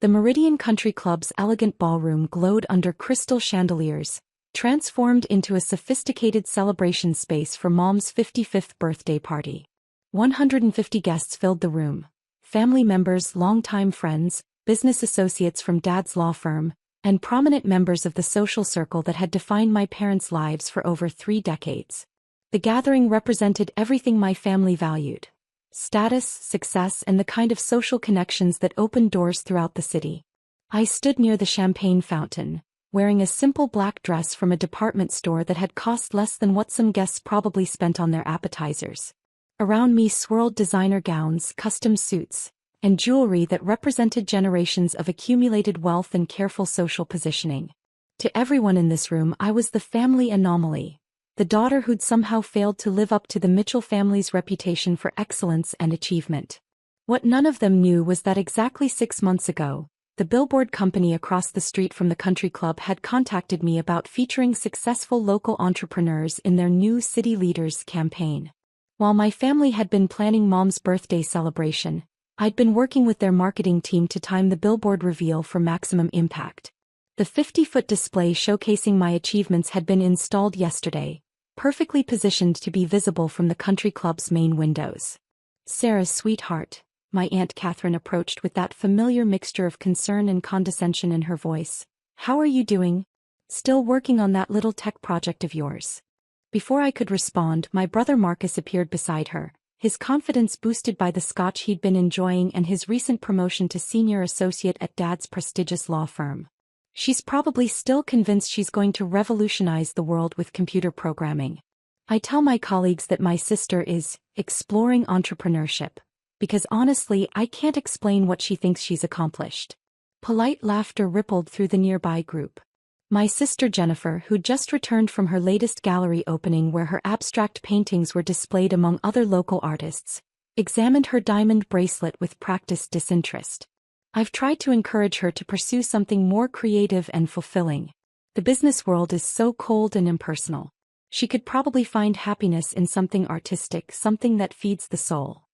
The Meridian Country Club's elegant ballroom glowed under crystal chandeliers, transformed into a sophisticated celebration space for Mom's 55th birthday party. 150 guests filled the room. Family members, longtime friends, business associates from Dad's law firm, and prominent members of the social circle that had defined my parents' lives for over 3 decades. The gathering represented everything my family valued: status, success, and the kind of social connections that opened doors throughout the city. I stood near the champagne fountain, wearing a simple black dress from a department store that had cost less than what some guests probably spent on their appetizers. Around me swirled designer gowns, custom suits, and jewelry that represented generations of accumulated wealth and careful social positioning. To everyone in this room, I was the family anomaly, the daughter who'd somehow failed to live up to the Mitchell family's reputation for excellence and achievement. What none of them knew was that exactly 6 months ago, the billboard company across the street from the country club had contacted me about featuring successful local entrepreneurs in their new City Leaders campaign. While my family had been planning Mom's birthday celebration, I'd been working with their marketing team to time the billboard reveal for maximum impact. The 50-foot display showcasing my achievements had been installed yesterday, perfectly positioned to be visible from the country club's main windows. "Sarah's sweetheart," my Aunt Catherine approached with that familiar mixture of concern and condescension in her voice. "How are you doing? Still working on that little tech project of yours?" Before I could respond, my brother Marcus appeared beside her, his confidence boosted by the scotch he'd been enjoying and his recent promotion to senior associate at Dad's prestigious law firm. "She's probably still convinced she's going to revolutionize the world with computer programming. I tell my colleagues that my sister is exploring entrepreneurship, because honestly, I can't explain what she thinks she's accomplished." Polite laughter rippled through the nearby group. My sister Jennifer, who'd just returned from her latest gallery opening where her abstract paintings were displayed among other local artists, examined her diamond bracelet with practiced disinterest. I've tried to encourage her to pursue something more creative and fulfilling. The business world is so cold and impersonal. She could probably find happiness in something artistic, something that feeds the soul.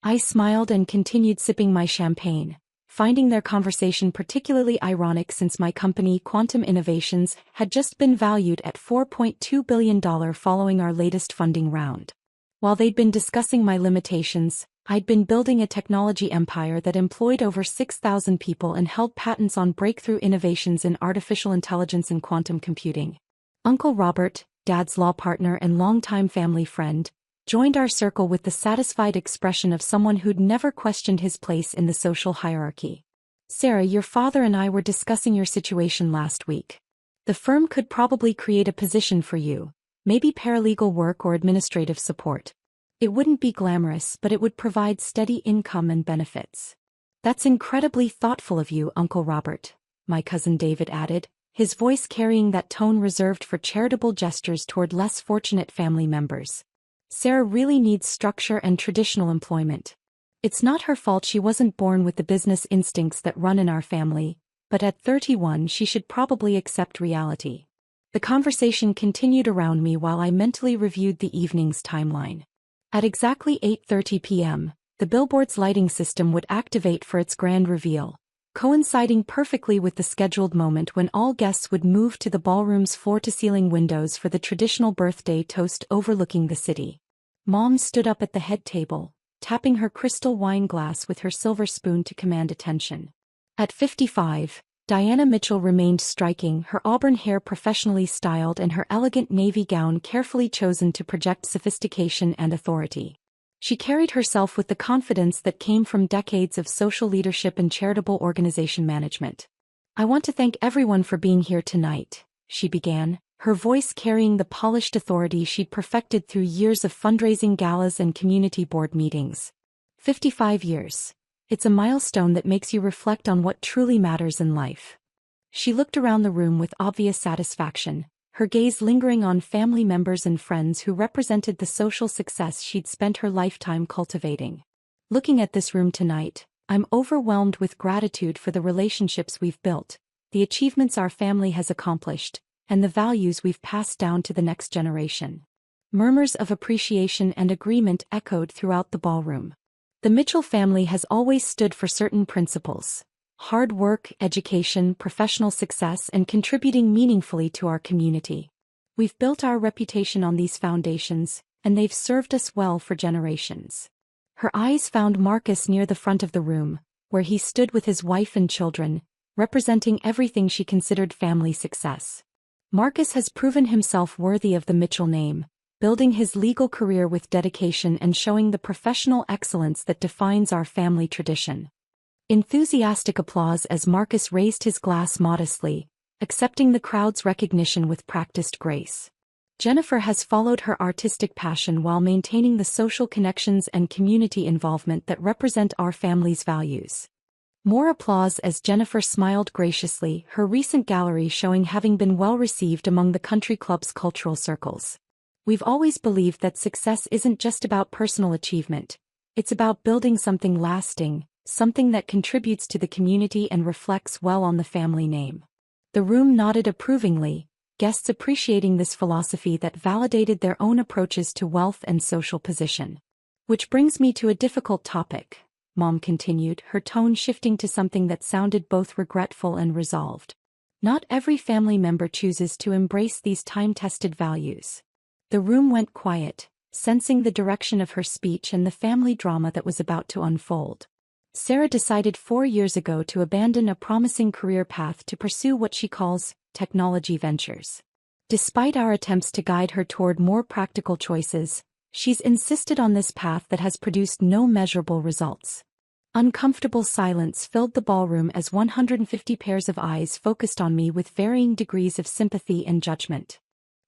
I smiled and continued sipping my champagne, finding their conversation particularly ironic since my company, Quantum Innovations, had just been valued at $4.2 billion following our latest funding round. While they'd been discussing my limitations, I'd been building a technology empire that employed over 6,000 people and held patents on breakthrough innovations in artificial intelligence and quantum computing. Uncle Robert, Dad's law partner and longtime family friend, joined our circle with the satisfied expression of someone who'd never questioned his place in the social hierarchy. "Sarah, your father and I were discussing your situation last week. The firm could probably create a position for you, maybe paralegal work or administrative support. It wouldn't be glamorous, but it would provide steady income and benefits." "That's incredibly thoughtful of you, Uncle Robert," my cousin David added, his voice carrying that tone reserved for charitable gestures toward less fortunate family members. "Sarah really needs structure and traditional employment. It's not her fault she wasn't born with the business instincts that run in our family, but at 31 she should probably accept reality." The conversation continued around me while I mentally reviewed the evening's timeline. At exactly 8:30 p.m., the billboard's lighting system would activate for its grand reveal, coinciding perfectly with the scheduled moment when all guests would move to the ballroom's floor-to-ceiling windows for the traditional birthday toast overlooking the city. Mom stood up at the head table, tapping her crystal wine glass with her silver spoon to command attention. At 55, Diana Mitchell remained striking, her auburn hair professionally styled and her elegant navy gown carefully chosen to project sophistication and authority. She carried herself with the confidence that came from decades of social leadership and charitable organization management. "I want to thank everyone for being here tonight," she began, her voice carrying the polished authority she'd perfected through years of fundraising galas and community board meetings. 55 years. It's a milestone that makes you reflect on what truly matters in life. She looked around the room with obvious satisfaction, her gaze lingering on family members and friends who represented the social success she'd spent her lifetime cultivating. "Looking at this room tonight, I'm overwhelmed with gratitude for the relationships we've built, the achievements our family has accomplished, and the values we've passed down to the next generation." Murmurs of appreciation and agreement echoed throughout the ballroom. The Mitchell family has always stood for certain principles: hard work, education, professional success, and contributing meaningfully to our community. We've built our reputation on these foundations, and they've served us well for generations. Her eyes found Marcus near the front of the room, where he stood with his wife and children, representing everything she considered family success. Marcus has proven himself worthy of the Mitchell name, building his legal career with dedication and showing the professional excellence that defines our family tradition. Enthusiastic applause as Marcus raised his glass modestly, accepting the crowd's recognition with practiced grace. Jennifer has followed her artistic passion while maintaining the social connections and community involvement that represent our family's values. More applause as Jennifer smiled graciously, her recent gallery showing having been well received among the country club's cultural circles. We've always believed that success isn't just about personal achievement, it's about building something lasting, something that contributes to the community and reflects well on the family name. The room nodded approvingly, guests appreciating this philosophy that validated their own approaches to wealth and social position. Which brings me to a difficult topic, Mom continued, her tone shifting to something that sounded both regretful and resolved. Not every family member chooses to embrace these time-tested values. The room went quiet, sensing the direction of her speech and the family drama that was about to unfold. Sarah decided 4 years ago to abandon a promising career path to pursue what she calls technology ventures. Despite our attempts to guide her toward more practical choices, she's insisted on this path that has produced no measurable results. Uncomfortable silence filled the ballroom as 150 pairs of eyes focused on me with varying degrees of sympathy and judgment.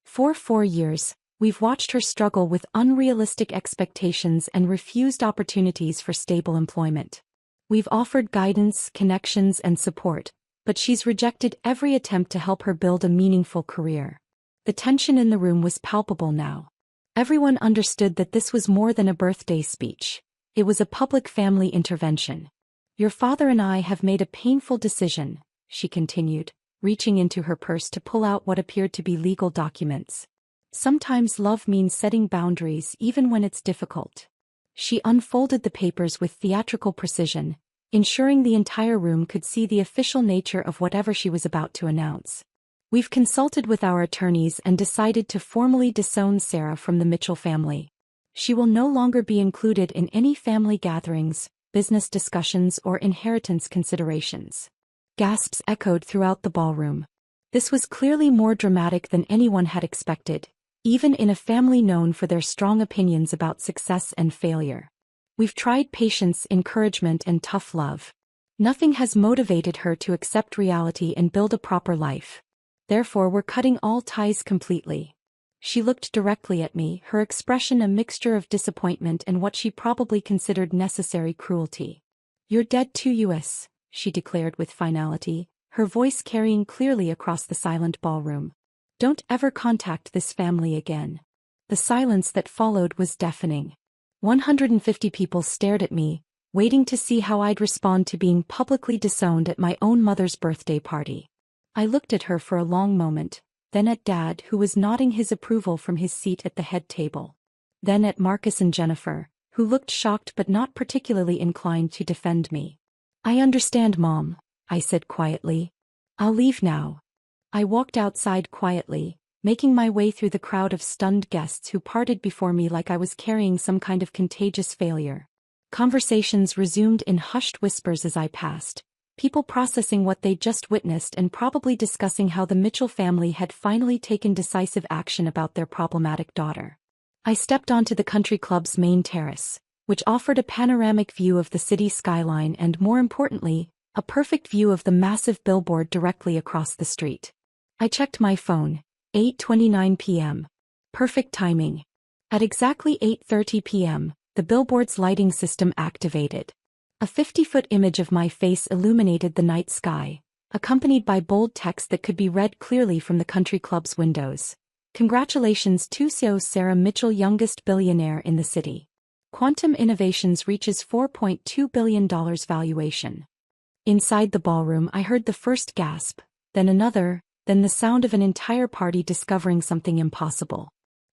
For 4 years, we've watched her struggle with unrealistic expectations and refused opportunities for stable employment. We've offered guidance, connections, and support, but she's rejected every attempt to help her build a meaningful career. The tension in the room was palpable now. Everyone understood that this was more than a birthday speech. It was a public family intervention. Your father and I have made a painful decision, she continued, reaching into her purse to pull out what appeared to be legal documents. Sometimes love means setting boundaries even when it's difficult. She unfolded the papers with theatrical precision, ensuring the entire room could see the official nature of whatever she was about to announce. We've consulted with our attorneys and decided to formally disown Sarah from the Mitchell family. She will no longer be included in any family gatherings, business discussions, or inheritance considerations. Gasps echoed throughout the ballroom. This was clearly more dramatic than anyone had expected, even in a family known for their strong opinions about success and failure. We've tried patience, encouragement, and tough love. Nothing has motivated her to accept reality and build a proper life. Therefore, we're cutting all ties completely. She looked directly at me, her expression a mixture of disappointment and what she probably considered necessary cruelty. You're dead to us, she declared with finality, her voice carrying clearly across the silent ballroom. Don't ever contact this family again. The silence that followed was deafening. 150 people stared at me, waiting to see how I'd respond to being publicly disowned at my own mother's birthday party. I looked at her for a long moment, then at Dad, who was nodding his approval from his seat at the head table. Then at Marcus and Jennifer, who looked shocked but not particularly inclined to defend me. I understand, Mom, I said quietly. I'll leave now. I walked outside quietly, making my way through the crowd of stunned guests who parted before me like I was carrying some kind of contagious failure. Conversations resumed in hushed whispers as I passed, people processing what they'd just witnessed and probably discussing how the Mitchell family had finally taken decisive action about their problematic daughter. I stepped onto the country club's main terrace, which offered a panoramic view of the city skyline and, more importantly, a perfect view of the massive billboard directly across the street. I checked my phone. 8:29 p.m. Perfect timing. At exactly 8:30 p.m., the billboard's lighting system activated. A 50-foot image of my face illuminated the night sky, accompanied by bold text that could be read clearly from the country club's windows. Congratulations to Sarah Mitchell, youngest billionaire in the city. Quantum Innovations reaches $4.2 billion valuation. Inside the ballroom, I heard the first gasp, then another, then the sound of an entire party discovering something impossible.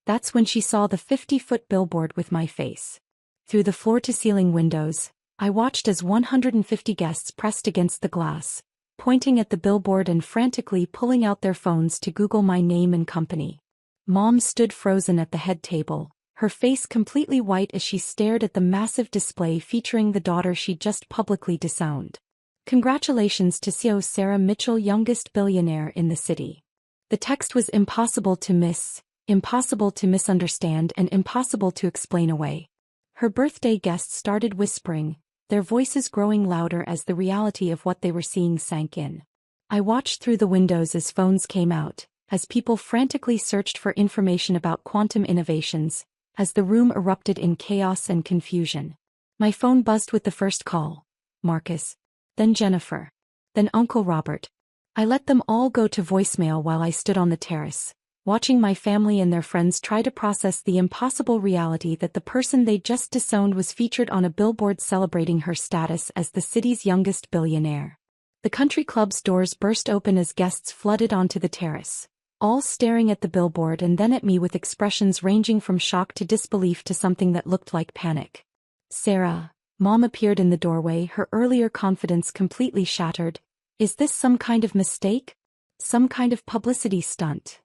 That's when she saw the 50-foot billboard with my face. Through the floor-to-ceiling windows, I watched as 150 guests pressed against the glass, pointing at the billboard and frantically pulling out their phones to Google my name and company. Mom stood frozen at the head table, her face completely white as she stared at the massive display featuring the daughter she just publicly disowned. Congratulations to CEO Sarah Mitchell, youngest billionaire in the city. The text was impossible to miss, impossible to misunderstand, and impossible to explain away. Her birthday guests started whispering, their voices growing louder as the reality of what they were seeing sank in. I watched through the windows as phones came out, as people frantically searched for information about quantum innovations, as the room erupted in chaos and confusion. My phone buzzed with the first call. Marcus. Then Jennifer. Then Uncle Robert. I let them all go to voicemail while I stood on the terrace, watching my family and their friends try to process the impossible reality that the person they just disowned was featured on a billboard celebrating her status as the city's youngest billionaire. The country club's doors burst open as guests flooded onto the terrace, all staring at the billboard and then at me with expressions ranging from shock to disbelief to something that looked like panic. Sarah, Mom appeared in the doorway, her earlier confidence completely shattered. Is this some kind of mistake? Some kind of publicity stunt?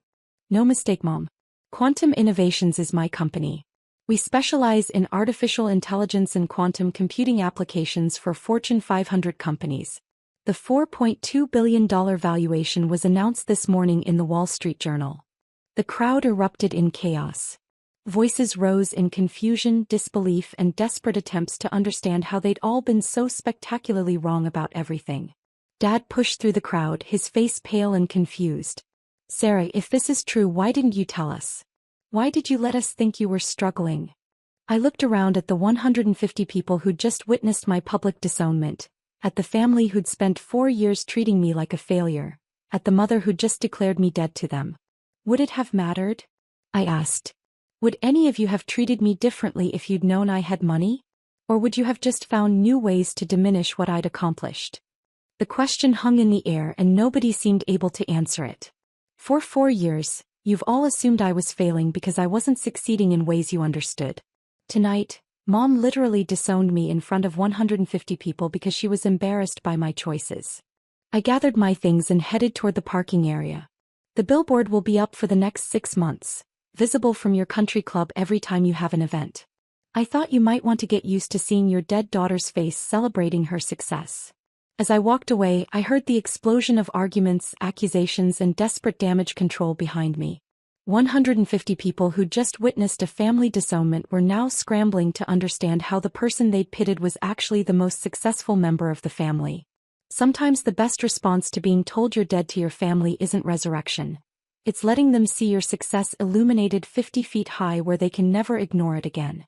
No mistake, Mom. Quantum Innovations is my company. We specialize in artificial intelligence and quantum computing applications for Fortune 500 companies. The $4.2 billion valuation was announced this morning in the Wall Street Journal. The crowd erupted in chaos. Voices rose in confusion, disbelief, and desperate attempts to understand how they'd all been so spectacularly wrong about everything. Dad pushed through the crowd, his face pale and confused. Sarah, if this is true, why didn't you tell us? Why did you let us think you were struggling? I looked around at the 150 people who'd just witnessed my public disownment, at the family who'd spent 4 years treating me like a failure, at the mother who'd just declared me dead to them. Would it have mattered? I asked. Would any of you have treated me differently if you'd known I had money? Or would you have just found new ways to diminish what I'd accomplished? The question hung in the air and nobody seemed able to answer it. For 4 years, you've all assumed I was failing because I wasn't succeeding in ways you understood. Tonight, Mom literally disowned me in front of 150 people because she was embarrassed by my choices. I gathered my things and headed toward the parking area. The billboard will be up for the next 6 months, visible from your country club every time you have an event. I thought you might want to get used to seeing your dead daughter's face celebrating her success. As I walked away, I heard the explosion of arguments, accusations, and desperate damage control behind me. 150 people who just witnessed a family disownment were now scrambling to understand how the person they'd pitted was actually the most successful member of the family. Sometimes the best response to being told you're dead to your family isn't resurrection. It's letting them see your success illuminated 50 feet high where they can never ignore it again.